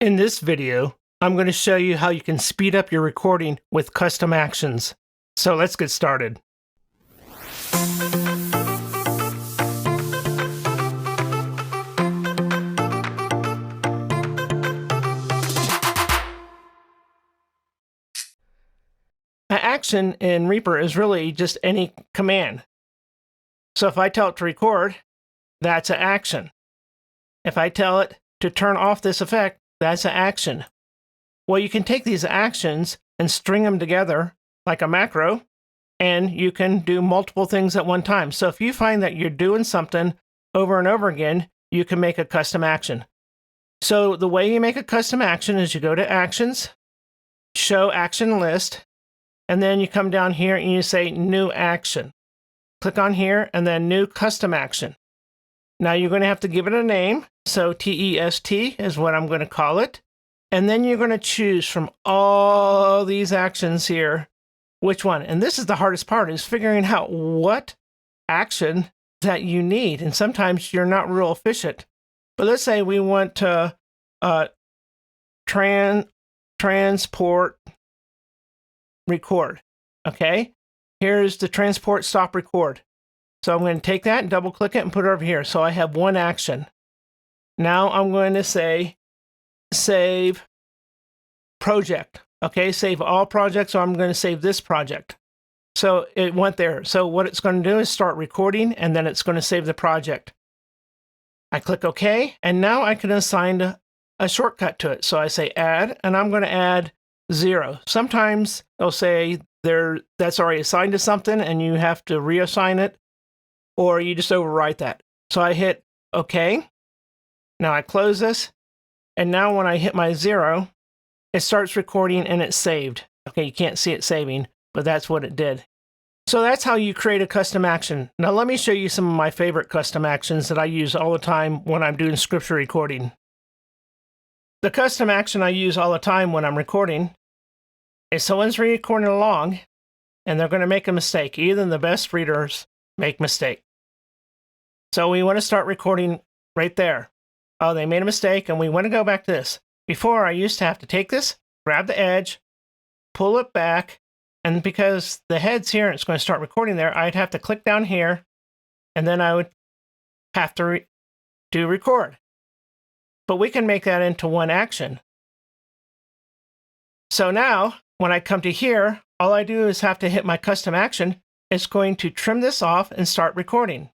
In this video, I'm going to show you how you can speed up your recording with custom actions. So let's get started. An action in Reaper is really just any command. So if I tell it to record, that's an action. If I tell it to turn off this effect, that's an action. Well, you can take these actions and string them together like a macro, and you can do multiple things at one time. So if you find that you're doing something over and over again, you can make a custom action. So the way you make a custom action is you go to Actions, Show Action List, and then you come down here and you say New Action. Click on here and then New Custom Action. Now you're going to have to give it a name. So TEST is what I'm going to call it. And then you're going to choose from all these actions here, which one. And this is the hardest part, is figuring out what action that you need. And sometimes you're not real efficient. But let's say we want to transport record. Okay, here's the transport stop record. So I'm going to take that and double click it and put it over here. So I have one action. Now I'm going to say save project. Okay, save all projects. So I'm going to save this project. So it went there. So what it's going to do is start recording, and then it's going to save the project. I click OK, and now I can assign a shortcut to it. So I say add, and I'm going to add 0. Sometimes they'll say that's already assigned to something and you have to reassign it, or you just overwrite that. So I hit OK. Now I close this, and now when I hit my 0, it starts recording and it's saved. Okay, you can't see it saving, but that's what it did. So that's how you create a custom action. Now let me show you some of my favorite custom actions that I use all the time when I'm doing scripture recording. The custom action I use all the time when I'm recording is someone's recording along and they're going to make a mistake. Even the best readers make mistakes. So we want to start recording right there. Oh, they made a mistake, and we want to go back to this. Before, I used to have to take this, grab the edge, pull it back, and because the head's here and it's going to start recording there, I'd have to click down here, and then I would have to do record. But we can make that into one action. So now, when I come to here, all I do is have to hit my custom action. It's going to trim this off and start recording.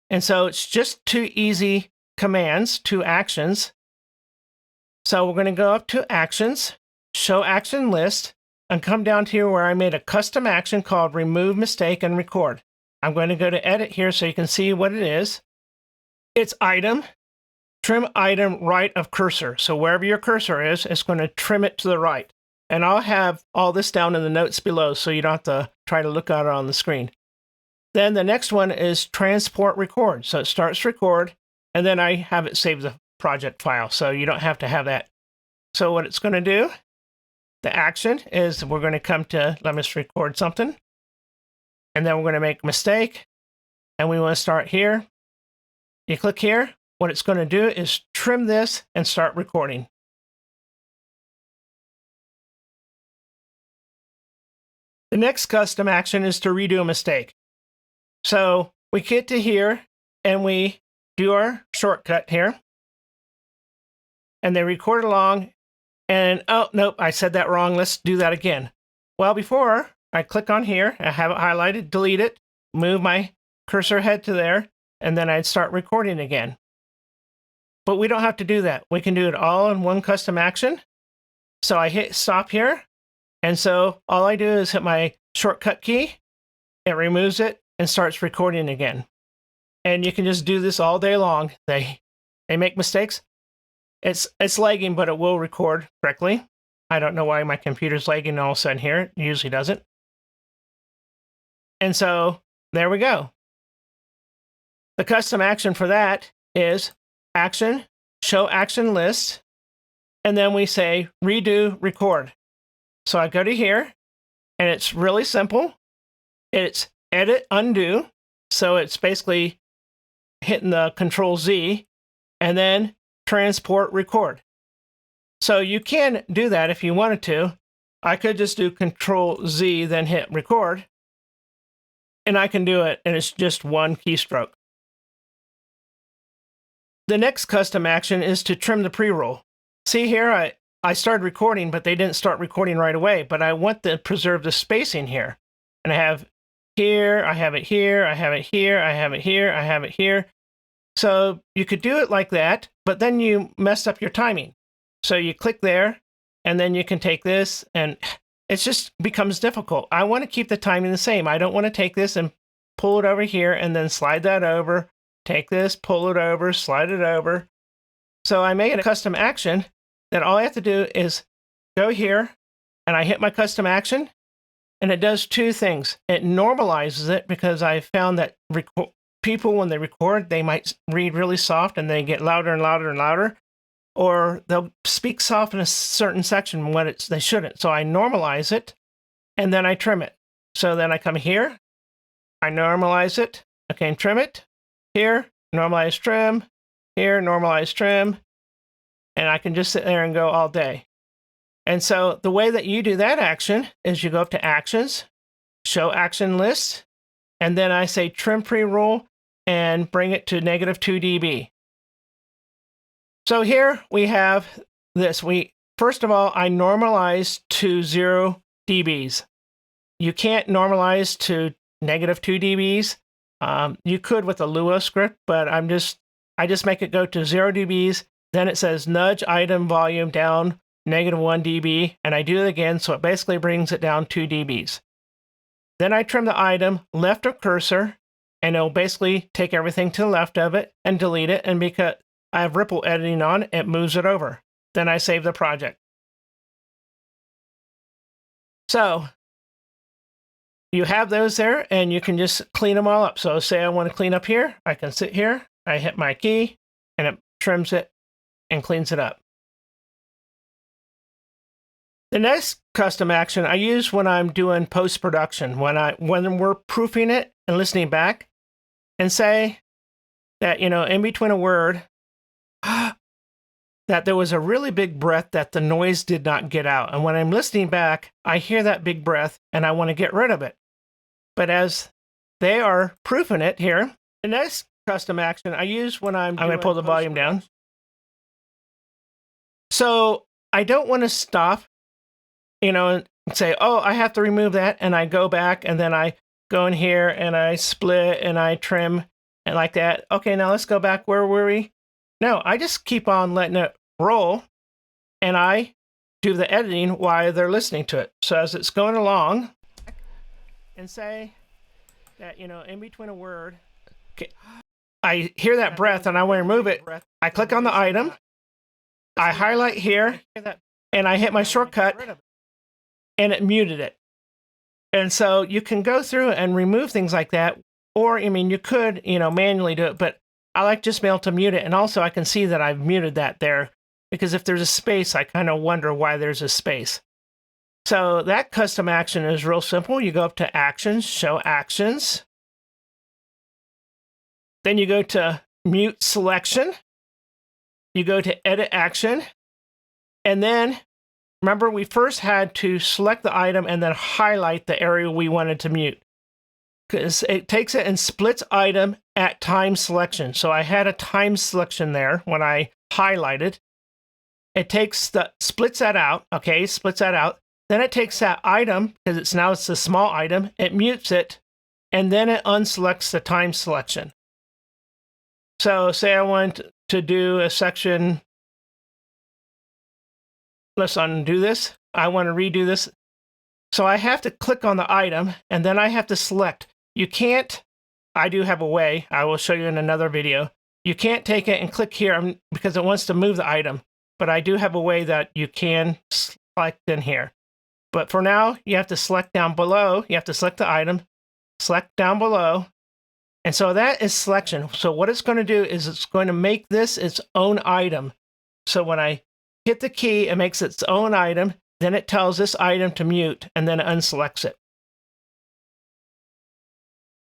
And so it's just two easy commands, two actions. So we're going to go up to Actions, Show Action List, and come down to here where I made a custom action called Remove Mistake and Record. I'm going to go to Edit here so you can see what it is. It's Item, Trim Item Right of Cursor. So wherever your cursor is, it's going to trim it to the right. And I'll have all this down in the notes below so you don't have to try to look at it on the screen. Then the next one is Transport Record. So it starts record, and then I have it save the project file, so you don't have to have that. So what it's going to do, the action is we're going to come to, let me just record something, and then we're going to make a mistake, and we want to start here. You click here. What it's going to do is trim this and start recording. The next custom action is to redo a mistake. So we get to here and we do our shortcut here, and they record along, and oh, nope, I said that wrong. Let's do that again. Well, before I click on here, I have it highlighted, delete it, move my cursor head to there, and then I'd start recording again. But we don't have to do that. We can do it all in one custom action. So I hit stop here, and so all I do is hit my shortcut key, it removes it, and starts recording again. And you can just do this all day long. They make mistakes. It's lagging, but it will record correctly. I don't know why my computer's lagging all of a sudden here. It usually doesn't. And so there we go. The custom action for that is Action, Show Action List, and then we say Redo Record. So I go to here, and it's really simple. It's Edit, Undo. So it's basically hitting the Control Z, and then transport record. So you can do that if you wanted to. I could just do Control Z, then hit record, and I can do it, and it's just one keystroke. The next custom action is to trim the pre-roll. See here, I started recording, but they didn't start recording right away, but I want to preserve the spacing here. And I have here, I have it here, I have it here, I have it here, I have it here. So you could do it like that, but then you mess up your timing. So you click there, and then you can take this, and it just becomes difficult. I want to keep the timing the same. I don't want to take this and pull it over here and then slide that over, take this, pull it over, slide it over. So I made a custom action that all I have to do is go here, and I hit my custom action, and it does two things. It normalizes it because I found that people, when they record, they might read really soft and they get louder and louder and louder, or they'll speak soft in a certain section when they shouldn't. So I normalize it, and then I trim it. So then I come here, I normalize it, okay, and trim it. Here, normalize trim, here, normalize trim, and I can just sit there and go all day. And so the way that you do that action is you go up to Actions, Show Action List, and then I say Trim Pre-Roll and bring it to -2 dB. So here we have this. First of all, I normalize to 0 dBs. You can't normalize to -2 dBs. You could with a Lua script, but I just make it go to 0 dBs. Then it says nudge item volume down -1 dB, and I do it again, so it basically brings it down 2 dBs. Then I trim the item left of cursor, and it'll basically take everything to the left of it and delete it, and because I have ripple editing on, it moves it over. Then I save the project. So you have those there, and you can just clean them all up. So say I want to clean up here, I can sit here, I hit my key, and it trims it and cleans it up. The next custom action I use when I'm doing post-production, when we're proofing it and listening back, and say that, in between a word, that there was a really big breath that the noise did not get out. And when I'm listening back, I hear that big breath and I want to get rid of it. But as they are proofing it here, the next custom action I use when I'm going to pull the volume down. So I don't want to stop, and say, oh, I have to remove that. And I go back and then I go in here and I split and I trim and like that. Okay, now let's go back. Where were we? No, I just keep on letting it roll, and I do the editing while they're listening to it. So as it's going along, and say that, in between a word, okay, I hear that breath and I want to remove it. I click on the item, I highlight here, and I hit my shortcut, and it muted it. And so you can go through and remove things like that, or, you could, manually do it, but I like just being able to mute it. And also I can see that I've muted that there, because if there's a space, I kind of wonder why there's a space. So that custom action is real simple. You go up to Actions, Show Actions. Then you go to Mute Selection. You go to Edit Action. And then, remember, we first had to select the item and then highlight the area we wanted to mute, because it takes it and splits item at time selection. So I had a time selection there when I highlighted. It splits that out, okay, splits that out. Then it takes that item, because it's a small item, it mutes it, and then it unselects the time selection. So say I want to do a section, let's undo this. I want to redo this. So I have to click on the item, and then I have to select. You can't, I do have a way, I will show you in another video. You can't take it and click here because it wants to move the item, but I do have a way that you can select in here. But for now, you have to select down below, you have to select the item, select down below, and so that is selection. So what it's going to do is it's going to make this its own item. So when I hit the key, it makes its own item, then it tells this item to mute, and then it unselects it.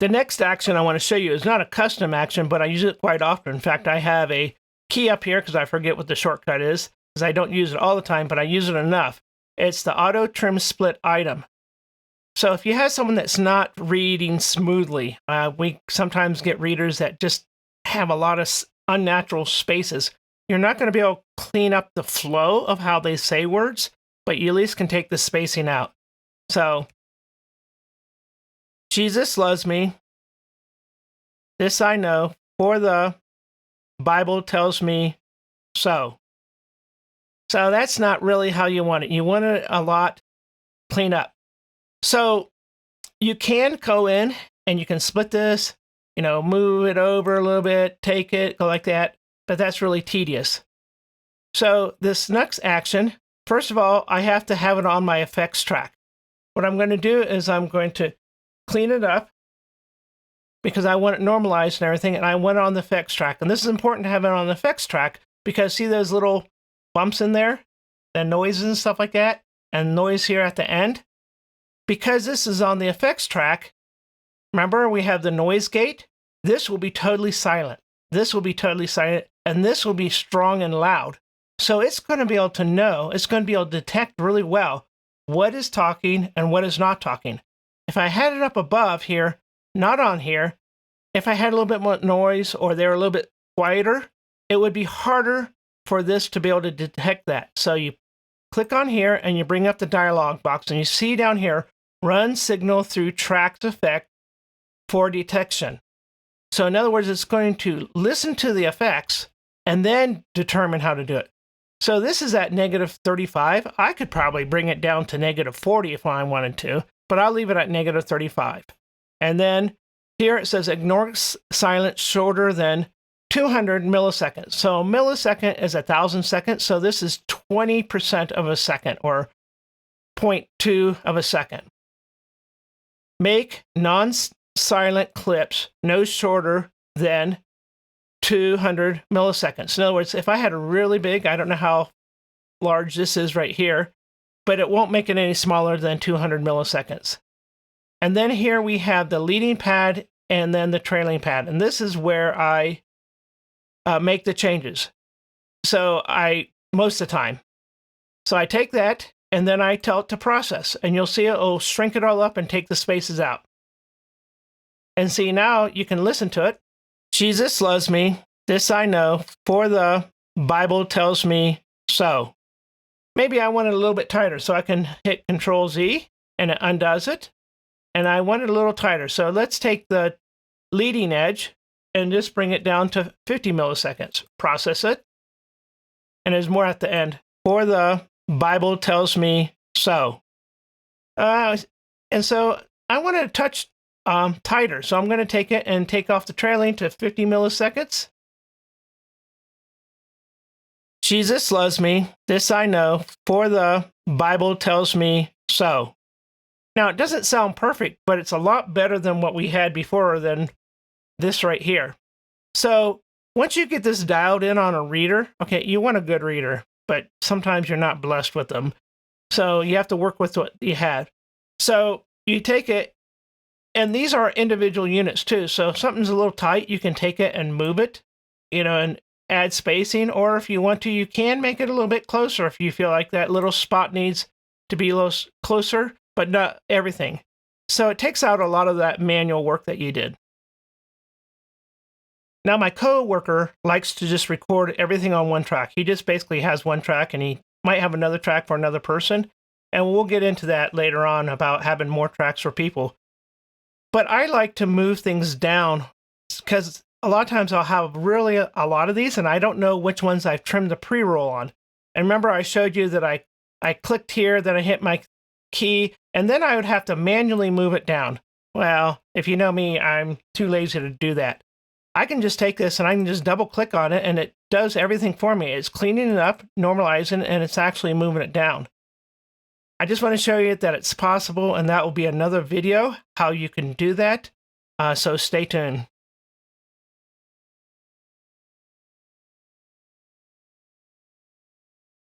The next action I want to show you is not a custom action, but I use it quite often. In fact, I have a key up here because I forget what the shortcut is, because I don't use it all the time, but I use it enough. It's the auto trim split item. So if you have someone that's not reading smoothly, we sometimes get readers that just have a lot of unnatural spaces. You're not going to be able to clean up the flow of how they say words, but you at least can take the spacing out. So, Jesus loves me. This I know, for the Bible tells me so. So that's not really how you want it. You want it a lot clean up. So you can go in and you can split this, move it over a little bit, take it, go like that, but that's really tedious. So this next action, first of all, I have to have it on my effects track. What I'm going to do is I'm going to clean it up because I want it normalized and everything, and I want it on the effects track. And this is important to have it on the effects track because see those little bumps in there, the noises and stuff like that, and noise here at the end? Because this is on the effects track, remember we have the noise gate? This will be totally silent. This will be totally silent, and this will be strong and loud. So it's going to be able to know, it's going to be able to detect really well what is talking and what is not talking. If I had it up above here, not on here, if I had a little bit more noise or they were a little bit quieter, it would be harder for this to be able to detect that. So you click on here and you bring up the dialog box and you see down here, run signal through tracked effect for detection. So in other words, it's going to listen to the effects and then determine how to do it. So this is at -35. I could probably bring it down to -40 if I wanted to, but I'll leave it at -35. And then here it says ignore silence shorter than 200 milliseconds. So a millisecond is 1,000 seconds. So this is 20% of a second or 0.2 of a second. Make non-silent clips no shorter than 200 milliseconds. In other words, if I had a really big, I don't know how large this is right here, but it won't make it any smaller than 200 milliseconds. And then here we have the leading pad and then the trailing pad. And this is where I make the changes. So most of the time. So I take that and then I tell it to process. And you'll see it'll shrink it all up and take the spaces out. And see, now you can listen to it. Jesus loves me. This I know, for the Bible tells me so. Maybe I want it a little bit tighter, so I can hit Control-Z and it undoes it. And I want it a little tighter. So let's take the leading edge and just bring it down to 50 milliseconds. Process it. And there's more at the end. For the Bible tells me so. And so I want to touch tighter. So I'm going to take it and take off the trailing to 50 milliseconds. Jesus loves me. This I know, for the Bible tells me so. Now, it doesn't sound perfect, but it's a lot better than what we had before than this right here. So once you get this dialed in on a reader, okay, you want a good reader, but sometimes you're not blessed with them. So you have to work with what you have. So you take it, and these are individual units too. So if something's a little tight, you can take it and move it, and add spacing. Or if you want to, you can make it a little bit closer if you feel like that little spot needs to be a little closer, but not everything. So it takes out a lot of that manual work that you did. Now, my coworker likes to just record everything on one track. He just basically has one track, and he might have another track for another person. And we'll get into that later on about having more tracks for people. But I like to move things down because a lot of times I'll have really a lot of these, and I don't know which ones I've trimmed the pre-roll on. And remember, I showed you that I clicked here, then I hit my key, and then I would have to manually move it down. Well, if you know me, I'm too lazy to do that. I can just take this and I can just double click on it and it does everything for me. It's cleaning it up, normalizing, and it's actually moving it down. I just want to show you that it's possible, and that will be another video, how you can do that. So stay tuned.